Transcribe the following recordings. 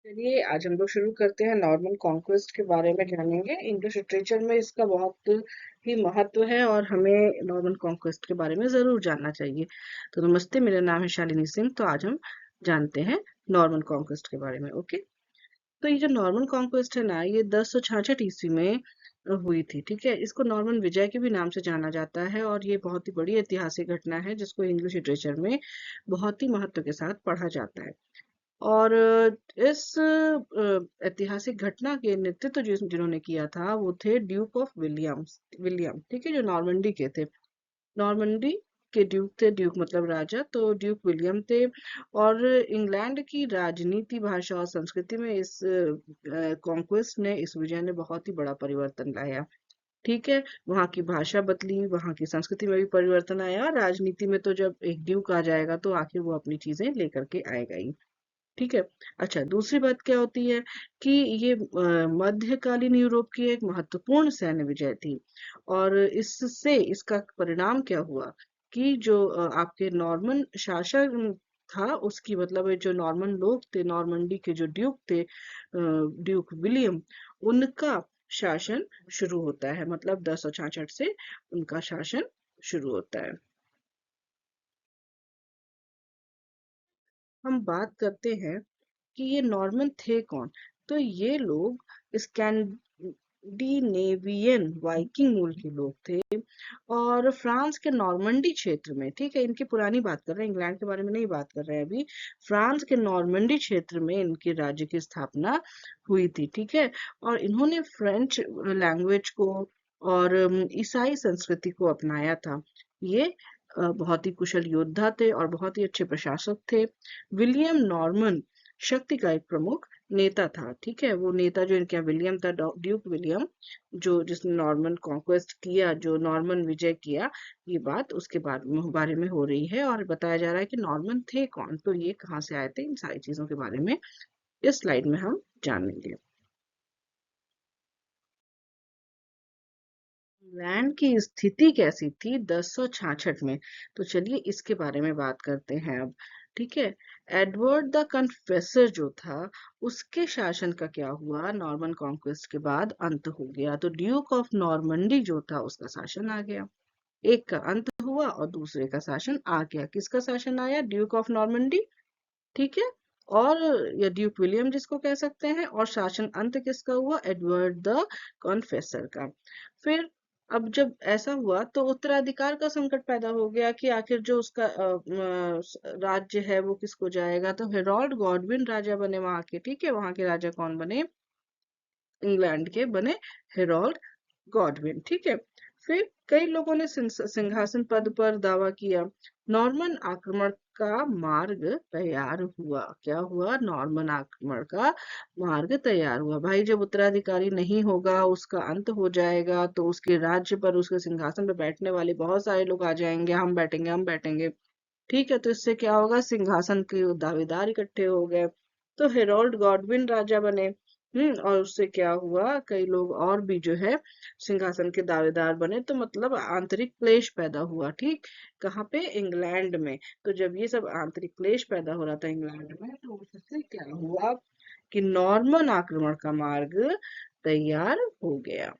चलिए आज हम लोग शुरू करते हैं। नॉर्मन कॉन्क्वेस्ट के बारे में जानेंगे। इंग्लिश लिटरेचर में इसका बहुत ही महत्व है और हमें नॉर्मन कॉन्क्वेस्ट के बारे में जरूर जानना चाहिए। तो नमस्ते, मेरा नाम है शालिनी सिंह। तो आज हम जानते हैं नॉर्मन कॉन्क्वेस्ट के बारे में। ओके, तो ये जो नॉर्मन कॉन्क्वेस्ट है ना, ये 1066 ईस्वी में हुई थी। ठीक है, इसको नॉर्मन विजय के भी नाम से जाना जाता है और ये बहुत ही बड़ी ऐतिहासिक घटना है जिसको इंग्लिश लिटरेचर में बहुत ही महत्व के साथ पढ़ा जाता है। और इस ऐतिहासिक घटना के नेतृत्व जिन्होंने किया था वो थे ड्यूक ऑफ विलियम। ठीक है, जो नॉर्मंडी के थे। नॉर्मंडी के ड्यूक थे। ड्यूक मतलब राजा, तो ड्यूक विलियम थे। और इंग्लैंड की राजनीति, भाषा और संस्कृति में इस कॉन्क्वेस्ट ने, इस विजय ने बहुत ही बड़ा परिवर्तन लाया। ठीक है, वहाँ की भाषा बदली, वहाँ की संस्कृति में भी परिवर्तन आया। राजनीति में तो जब एक ड्यूक आ जाएगा तो आखिर वो अपनी चीजें लेकर के आएगा ही। ठीक है। अच्छा, दूसरी बात क्या होती है कि ये मध्यकालीन यूरोप की एक महत्वपूर्ण सैन्य विजय थी। और इससे इसका परिणाम क्या हुआ कि जो आपके नॉर्मन शासक था, उसकी मतलब है जो नॉर्मन लोग थे, नॉर्मंडी के जो ड्यूक थे, ड्यूक विलियम, उनका शासन शुरू होता है। मतलब 1066 से उनका शासन शुरू होता है। हम बात करते हैं कि ये नॉर्मन थे कौन। तो ये लोग स्कैंडिनेवियन वाइकिंग मूल के लोग थे और फ्रांस के नॉर्मंडी क्षेत्र में। ठीक है, इनकी पुरानी बात कर रहे हैं, इंग्लैंड के बारे में नहीं बात कर रहे हैं अभी। फ्रांस के नॉर्मंडी क्षेत्र में इनके राज्य की स्थापना हुई थी। ठीक है, और इन्होंने फ्रेंच लैंग्वेज को और ईसाई संस्कृति को अपनाया था। ये बहुत ही कुशल योद्धा थे और बहुत ही अच्छे प्रशासक थे। विलियम नॉर्मन शक्ति का एक प्रमुख नेता था। ठीक है, वो नेता जो इनका विलियम था, ड्यूक विलियम, जो जिसने नॉर्मन कॉन्क्वेस्ट किया, जो नॉर्मन विजय किया, ये बात उसके बारे में हो रही है। और बताया जा रहा है कि नॉर्मन थे कौन, तो ये कहाँ से आए थे, इन सारी चीजों के बारे में इस स्लाइड में हम जानेंगे। इंग्लैंड की स्थिति कैसी थी 1066 में, तो चलिए इसके बारे में बात करते हैं अब। ठीक है, एडवर्ड द कन्फेसर जो था, उसके शासन का क्या हुआ, नॉर्मन कॉन्क्वेस्ट के बाद अंत हो गया। तो ड्यूक ऑफ नॉर्मंडी जो था, उसका शासन आ गया। एक का अंत हुआ और दूसरे का शासन आ गया। किसका शासन आया? Duke of Normandy. ठीक है, और या ड्यूक विलियम जिसको कह सकते हैं। और शासन अंत किसका हुआ? एडवर्ड द कॉन्फेसर का। फिर अब जब ऐसा हुआ तो उत्तराधिकार का संकट पैदा हो गया कि आखिर जो उसका राज्य है वो किसको जाएगा। तो हेरोल्ड गॉडविन राजा बने वहां के। ठीक है, वहां के राजा कौन बने? इंग्लैंड के बने हेरोल्ड गॉडविन। ठीक है, फिर कई लोगों ने सिंहासन पद पर दावा किया। नॉर्मन आक्रमण का मार्ग तैयार हुआ। क्या हुआ? नॉर्मन आक्रमण का मार्ग तैयार हुआ। भाई, जब उत्तराधिकारी नहीं होगा, उसका अंत हो जाएगा, तो उसके राज्य पर, उसके सिंहासन पर बैठने वाले बहुत सारे लोग आ जाएंगे। हम बैठेंगे, हम बैठेंगे। ठीक है, तो इससे क्या होगा? सिंहासन के दावेदार इकट्ठे हो गए, तो हेरोल्ड गॉडविन राजा बने। और उससे क्या हुआ? कई लोग और भी जो है सिंहासन के दावेदार बने। तो मतलब आंतरिक क्लेश पैदा हुआ। ठीक, कहाँ पे? इंग्लैंड में। तो जब ये सब आंतरिक क्लेश पैदा हो रहा था इंग्लैंड में, तो उससे क्या हुआ कि नॉर्मन आक्रमण का मार्ग तैयार हो गया।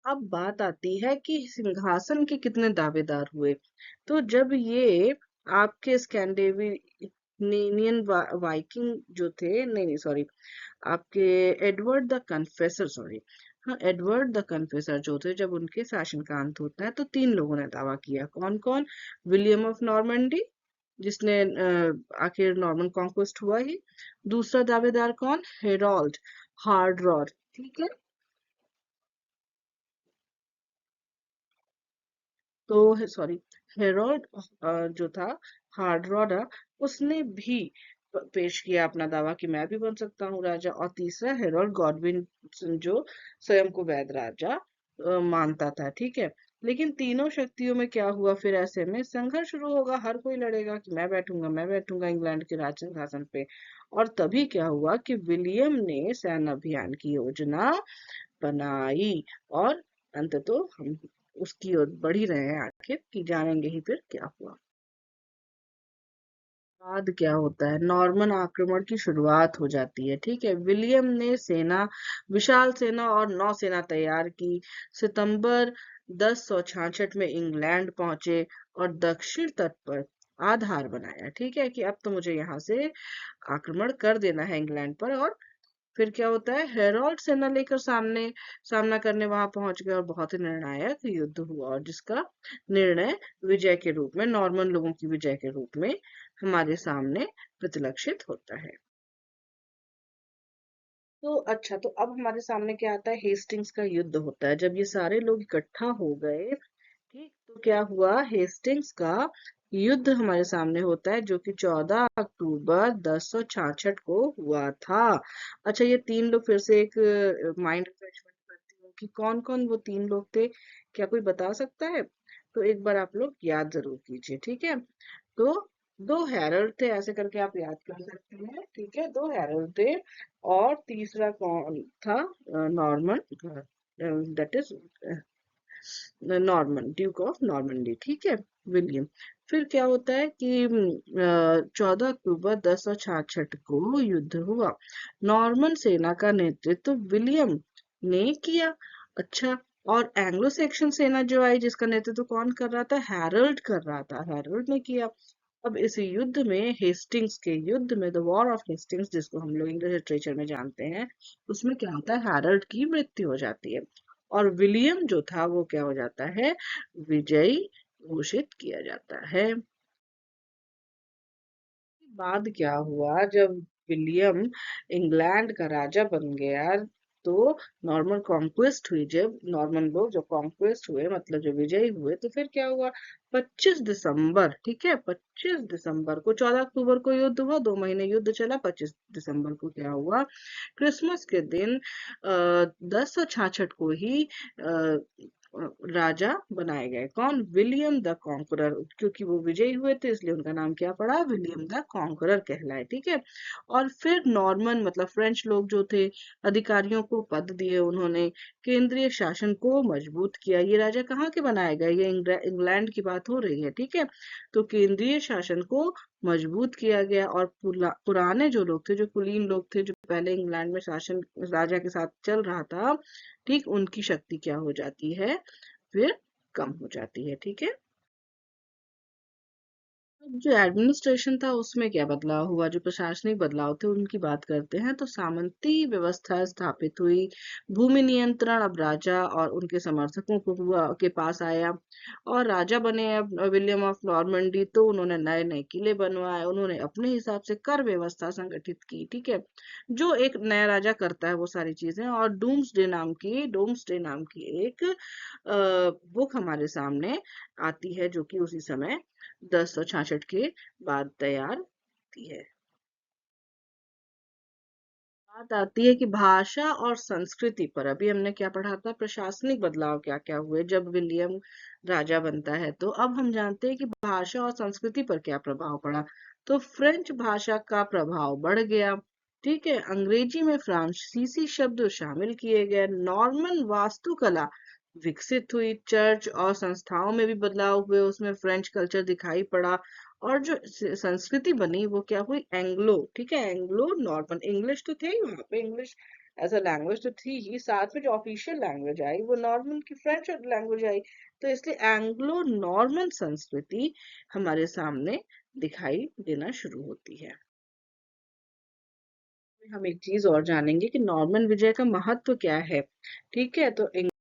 अब बात आती है कि सिंहासन के कितने दावेदार हुए। तो जब ये आपके स्कैंडिनेवियन वाइकिंग जो थे, नहीं नहीं सॉरी, आपके एडवर्ड द कन्फेसर, सॉरी, हाँ, एडवर्ड द कन्फेसर जो थे, जब उनके शासन का अंत होता है तो तीन लोगों ने दावा किया। कौन कौन? विलियम ऑफ नॉर्मंडी, जिसने आखिर नॉर्मन कॉन्क्वेस्ट हुआ ही। दूसरा दावेदार कौन? Harold hard rod. ठीक है, तो सॉरी, हेरोल्ड जो था, हार्ड्रोडा, उसने भी पेश किया अपना दावा कि मैं भी बन सकता हूँ राजा। और तीसरा हेरोल्ड गॉडविन, जो स्वयं को वैध राजा मानता था। ठीक है, लेकिन तीनों शक्तियों में क्या हुआ? फिर ऐसे में संघर्ष शुरू होगा। हर कोई लड़ेगा कि मैं बैठूंगा इंग्लैंड के राज सिंहासन पे। और तभी क्या हुआ कि विलियम ने सैन्य अभियान की योजना बनाई। और अंततः हम उसकी ओर बढ़ ही रहे हैं आखिर, कि जानेंगे ही फिर क्या हुआ। बाद क्या होता है, नॉर्मन आक्रमण की शुरुआत हो जाती है। ठीक है, विलियम ने विशाल सेना और नौसेना तैयार की। सितंबर 1066 में इंग्लैंड पहुंचे और दक्षिण तट पर आधार बनाया। ठीक है, कि अब तो मुझे यहाँ से आक्रमण कर देना है इंग्लैंड पर। और फिर क्या होता है, हेरोल्ड सेना लेकर सामना करने वहां पहुंच गए और बहुत ही निर्णायक युद्ध हुआ, और जिसका निर्णय विजय के रूप में, नॉर्मन लोगों की विजय के रूप में हमारे सामने प्रतिलक्षित होता है। तो अच्छा, तो अब हमारे सामने क्या आता है, हेस्टिंग्स का युद्ध होता है। जब ये सारे लोग इकट्ठा हो गए, ठीक, तो क्या हुआ, हेस्टिंग्स का युद्ध हमारे सामने होता है, जो कि 14 अक्टूबर 1066 को हुआ था। अच्छा, ये तीन लोग, फिर से एक माइंड रिफ्रेशमेंट करती हूँ कि कौन कौन वो तीन लोग थे, क्या कोई बता सकता है? तो एक बार आप लोग याद जरूर कीजिए। ठीक है, तो दो हेरल्ड थे, ऐसे करके आप याद कर सकते हैं। ठीक है, दो हेरल्ड थे, और तीसरा कौन था, Norman, that is Norman, Duke of Normandy. ठीक है, विलियम। फिर क्या होता है कि 14 अक्टूबर 1066 को युद्ध हुआ। नॉर्मन सेना का नेतृत्व विलियम ने किया। अच्छा, और एंग्लो सेक्शन सेना जो आई, जिसका नेतृत्व कौन कर रहा था, हैरोल्ड कर रहा था, हैरोल्ड ने किया। अब इस युद्ध में, हेस्टिंग्स के युद्ध में, द वॉर ऑफ हेस्टिंग्स जिसको हम लोग इंग्लिश लिटरेचर में जानते हैं, उसमें क्या होता है, हैरोल्ड की मृत्यु हो जाती है, और विलियम जो था वो क्या हो जाता है, विजयी घोषित किया जाता है। बाद क्या हुआ, जब विलियम इंग्लैंड का राजा बन गया, तो नॉर्मन कॉन्क्वेस्ट हुई। जब नॉर्मन लोग जो कॉन्क्वेस्ट हुए, मतलब जो विजयी हुए, तो फिर क्या हुआ, 25 दिसंबर, ठीक है, 25 दिसंबर को, 14 अक्टूबर को युद्ध हुआ, 2 महीने युद्ध चला, 25 दिसंबर को क्या हुआ, क्रिसमस के दिन 1066 को ही राजा बनाए गए। कौन, विलियम द कॉन्करर, क्योंकि वो विजयी हुए थे इसलिए उनका नाम क्या पड़ा, विलियम द कॉन्करर कहलाए। ठीक है, और फिर नॉर्मन मतलब फ्रेंच लोग जो थे, अधिकारियों को पद दिए उन्होंने, केंद्रीय शासन को मजबूत किया। ये राजा कहाँ के बनाए गए, ये इंग्लैंड की बात हो रही है। ठीक है, तो केंद्रीय शासन को मजबूत किया गया, और पुराने जो लोग थे, जो कुलीन लोग थे, जो पहले इंग्लैंड में शासन राजा के साथ चल रहा था, ठीक, उनकी शक्ति क्या हो जाती है, फिर कम हो जाती है। ठीक है, जो एडमिनिस्ट्रेशन था उसमें क्या बदलाव हुआ, जो प्रशासनिक बदलाव थे उनकी बात करते हैं। तो सामंती व्यवस्था स्थापित हुई, भूमि नियंत्रण अब राजा और उनके समर्थकों को के पास आया, और राजा बने अब विलियम ऑफ नॉर्मंडी। तो उन्होंने नए नए किले बनवाए, उन्होंने अपने हिसाब से कर व्यवस्था संगठित की। ठीक है, जो एक नया राजा करता है वो सारी चीजें। और डूम्सडे नाम की एक बुक हमारे सामने आती है, जो कि उसी समय 1066 के बाद तैयार होती है। बात आती है कि भाषा और संस्कृति पर, अभी हमने क्या पढ़ा था, प्रशासनिक बदलाव क्या क्या हुए जब विलियम राजा बनता है। तो अब हम जानते हैं कि भाषा और संस्कृति पर क्या प्रभाव पड़ा। तो फ्रेंच भाषा का प्रभाव बढ़ गया। ठीक है, अंग्रेजी में फ्रांसीसी शब्द शामिल किए गए, नॉर्मन वास्तुकला विकसित हुई, चर्च और संस्थाओं में भी बदलाव हुए, उसमें फ्रेंच कल्चर दिखाई पड़ा, और जो संस्कृति बनी वो क्या हुई, एंग्लो। ठीक है, एंग्लो नॉर्मन, इंग्लिश तो थे ही वहां पे, इंग्लिश एज अ लैंग्वेज तो थी ही, साथ में जो ऑफिशियल लैंग्वेज आई वो नॉर्मन की फ्रेंच लैंग्वेज आई। तो इसलिए एंग्लो नॉर्मन संस्कृति हमारे सामने दिखाई देना शुरू होती है। हम एक चीज और जानेंगे कि नॉर्मन विजय का महत्व क्या है। ठीक है, तो